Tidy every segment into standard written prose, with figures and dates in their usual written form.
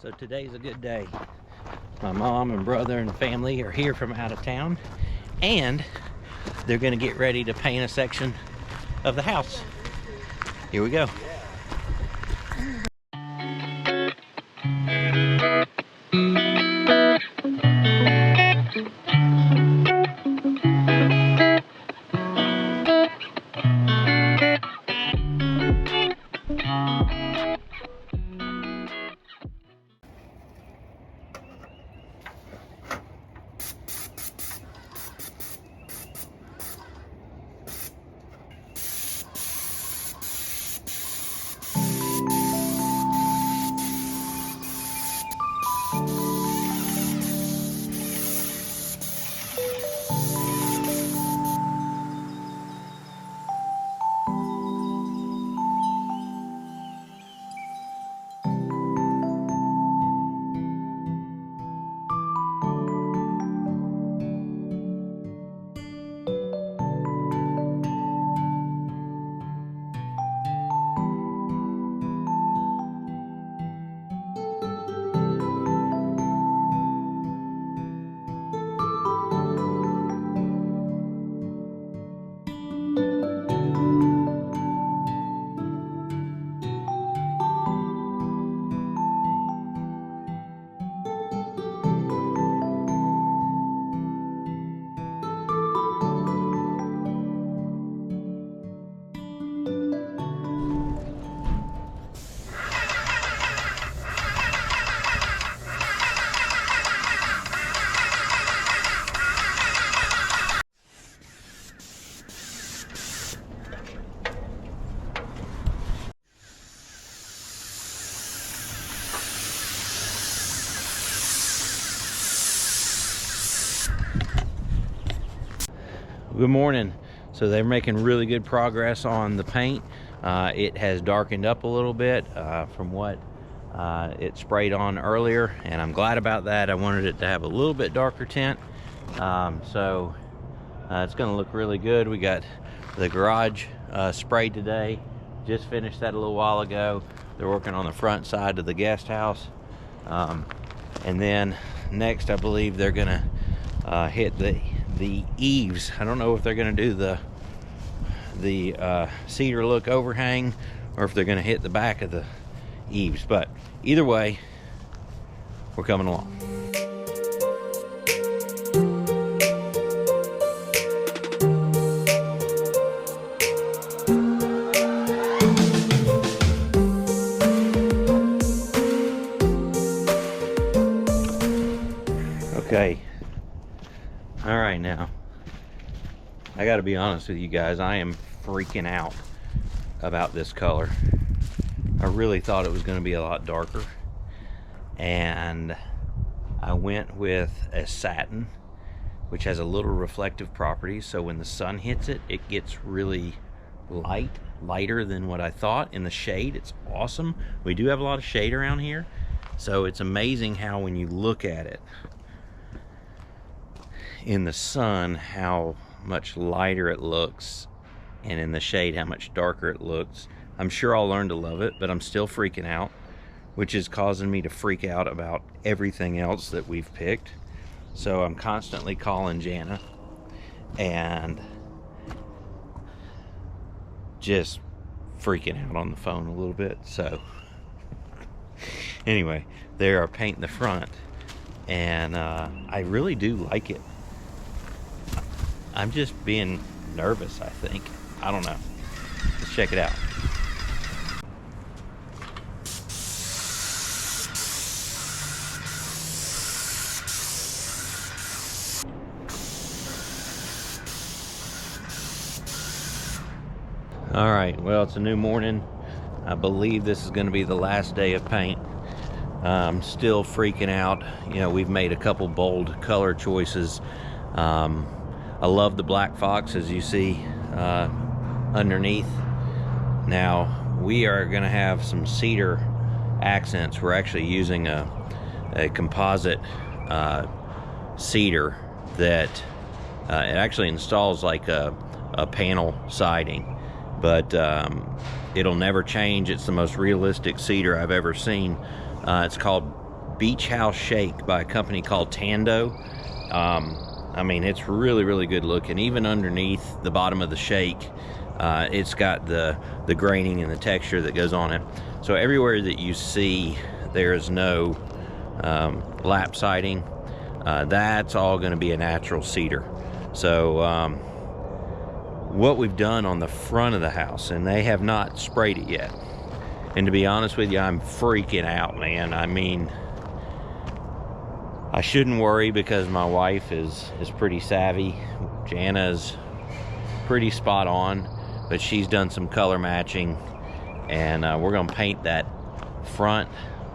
So today's a good day. My mom and brother and family are here from out of town, and they're gonna get ready to paint a section of the house. Here we go. Good morning. So they're making really good progress on the paint. It has darkened up a little bit from what it sprayed on earlier, and I'm glad about that. I wanted it to have a little bit darker tint. So it's going to look really good. We got the garage sprayed today. Just finished that a little while ago. They're working on the front side of the guest house. And then next, I believe they're going to hit the eaves. I don't know if they're going to do the cedar look overhang or if they're going to hit the back of the eaves, but either way, we're coming along. Okay. All right, now I got to be honest with you guys, I am freaking out about this color. I really thought it was going to be a lot darker, and I went with a satin, which has a little reflective property, so when the sun hits it, it gets really lighter than what I thought. In the shade, it's awesome. We do have a lot of shade around here, so it's amazing how when you look at it in the sun, how much lighter it looks, and in the shade, how much darker it looks. I'm sure I'll learn to love it, but I'm still freaking out, which is causing me to freak out about everything else that we've picked. So I'm constantly calling Jana and just freaking out on the phone a little bit. So anyway, they are painting the front, and I really do like it. I'm just being nervous, I think. I don't know. Let's check it out. All right, well, it's a new morning. I believe this is going to be the last day of paint. I'm still freaking out. You know, we've made a couple bold color choices. I love the black fox, as you see underneath. Now, we are going to have some cedar accents. We're actually using a composite cedar that it actually installs like a panel siding, but it'll never change. It's the most realistic cedar I've ever seen. It's called Beach House Shake by a company called Tando. I mean, it's really, really good looking. Even underneath the bottom of the shake, it's got the graining and the texture that goes on it. So everywhere that you see there is no lap siding, that's all going to be a natural cedar. So what we've done on the front of the house, and they have not sprayed it yet, and to be honest with you, I'm freaking out, man. I mean, I shouldn't worry because my wife is pretty savvy. Jana's pretty spot on, but she's done some color matching, and we're gonna paint that front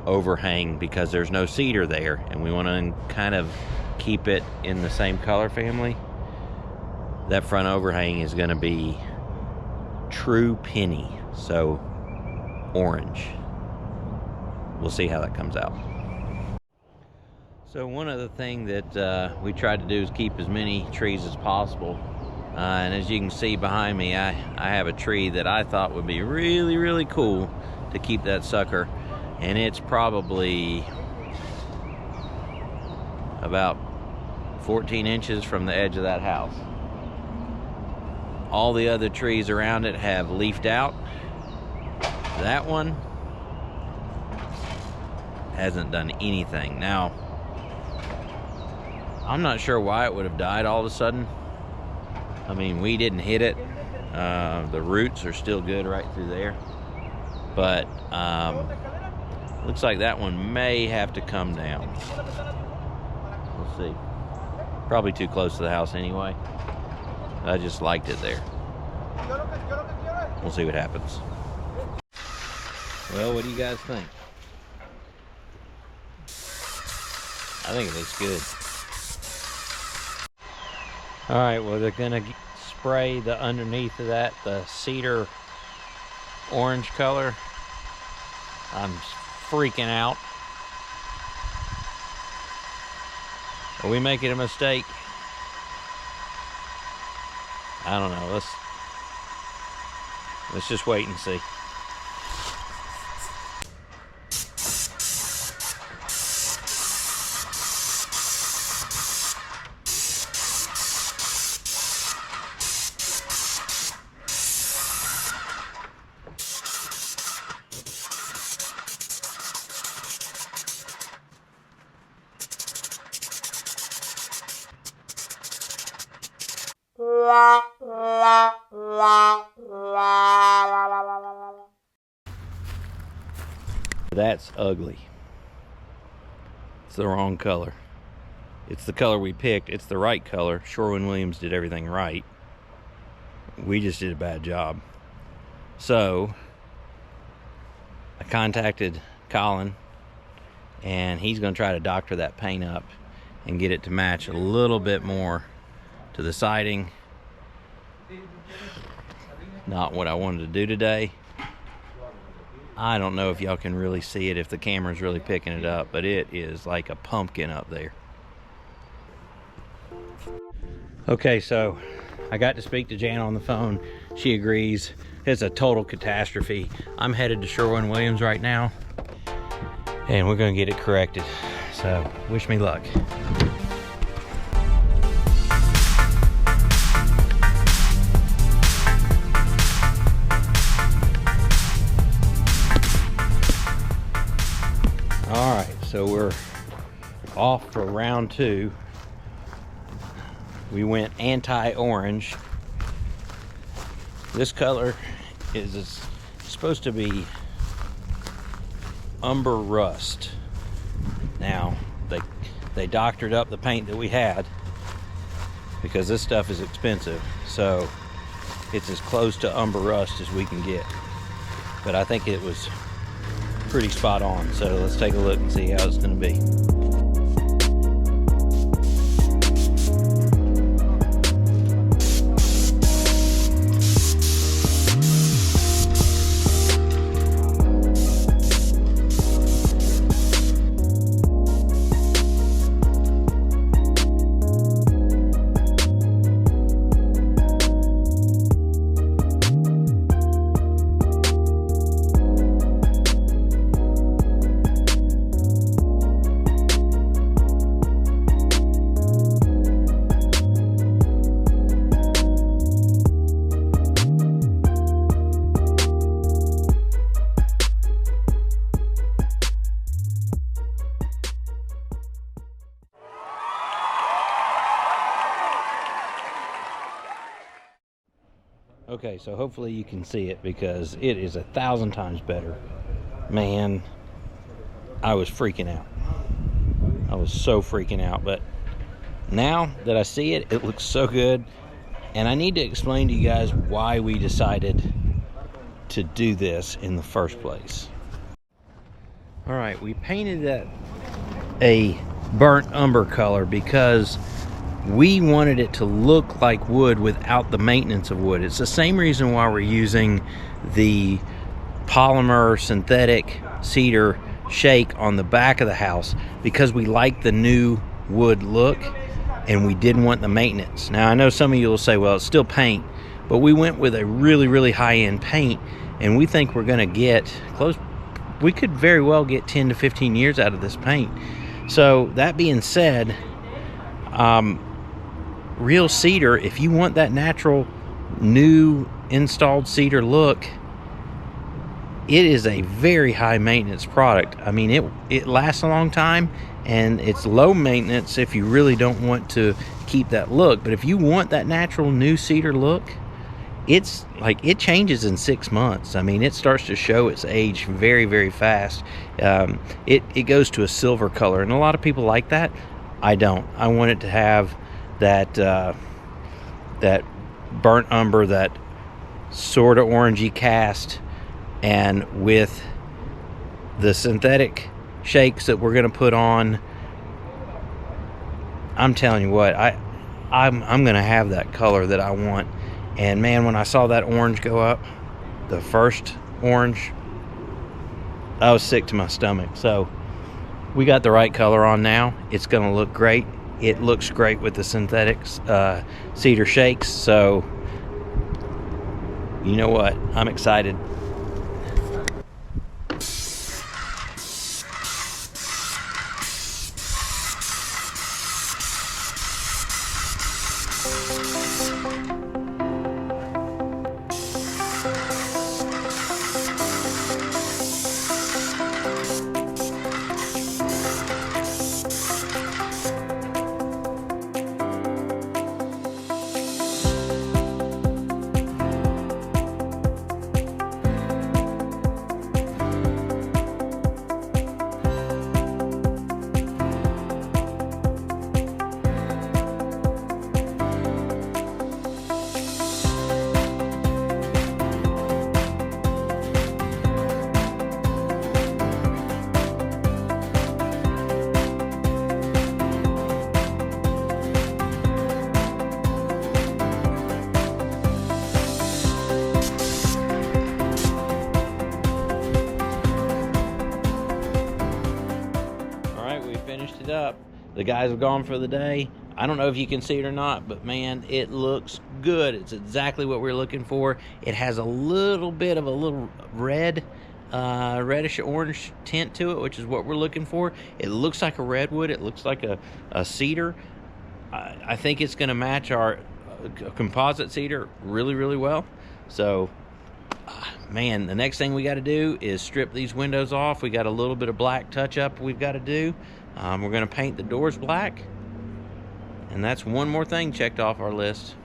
overhang because there's no cedar there, and we want to kind of keep it in the same color family. That front overhang is gonna be true penny, so orange. We'll see how that comes out. So one of the things that we tried to do is keep as many trees as possible. And as you can see behind me, I have a tree that I thought would be really, really cool to keep that sucker. And it's probably about 14 inches from the edge of that house. All the other trees around it have leafed out. That one hasn't done anything. Now, I'm not sure why it would have died all of a sudden. I mean, we didn't hit it. The roots are still good right through there. But looks like that one may have to come down. We'll see. Probably too close to the house anyway. I just liked it there. We'll see what happens. Well, what do you guys think? I think it looks good. All right, well, they're gonna spray the underneath of that, the cedar orange color. I'm freaking out. Are we making a mistake? I don't know. Let's just wait and see. That's ugly. It's the wrong color. It's the color we picked. It's the right color. Sherwin-Williams did everything right. We just did a bad job. So I contacted Colin, and he's going to try to doctor that paint up and get it to match a little bit more to the siding. Not what I wanted to do today. I don't know if y'all can really see it if the camera's really picking it up, but it is like a pumpkin up there. Okay, so I got to speak to Jan on the phone. She agrees. It's a total catastrophe. I'm headed to Sherwin-Williams right now, and we're gonna get it corrected. So wish me luck. All right, so we're off for round 2. We went anti-orange. This color is supposed to be umber rust. Now, they doctored up the paint that we had because this stuff is expensive. So it's as close to umber rust as we can get. But I think it was pretty spot on. So let's take a look and see how it's going to be. Okay, so hopefully you can see it because it is 1,000 times better. Man, I was freaking out. I was so freaking out, but now that I see it, it looks so good. And I need to explain to you guys why we decided to do this in the first place. All right, we painted that a burnt umber color because we wanted it to look like wood without the maintenance of wood. It's the same reason why we're using the polymer synthetic cedar shake on the back of the house, because we like the new wood look and we didn't want the maintenance. Now I know some of you will say, well, it's still paint, but we went with a really high-end paint, and we think we're going to get close. We could very well get 10 to 15 years out of this paint. So that being said, real cedar, if you want that natural new installed cedar look, it is a very high maintenance product. I mean, it lasts a long time, and it's low maintenance if you really don't want to keep that look. But if you want that natural new cedar look, it's like it changes in 6 months. I mean, it starts to show its age very fast. It goes to a silver color, and a lot of people like that. I don't. I want it to have that that burnt umber, that sort of orangey cast, and with the synthetic shakes that we're going to put on, I'm telling you what, I'm going to have that color that I want. And man, when I saw that orange go up, the first orange, I was sick to my stomach. So we got the right color on now. It's going to look great. It looks great with the synthetic cedar shakes. So you know what? I'm excited. Finished it up. The guys have gone for the day. I don't know if you can see it or not, but man, it looks good. It's exactly what we're looking for. It has a little bit of a little red, reddish orange tint to it, which is what we're looking for. It looks like a redwood. It looks like a cedar. I think it's going to match our composite cedar really well. So man, the next thing we got to do is strip these windows off. We got a little bit of black touch up we've got to do. We're going to paint the doors black, and that's one more thing checked off our list.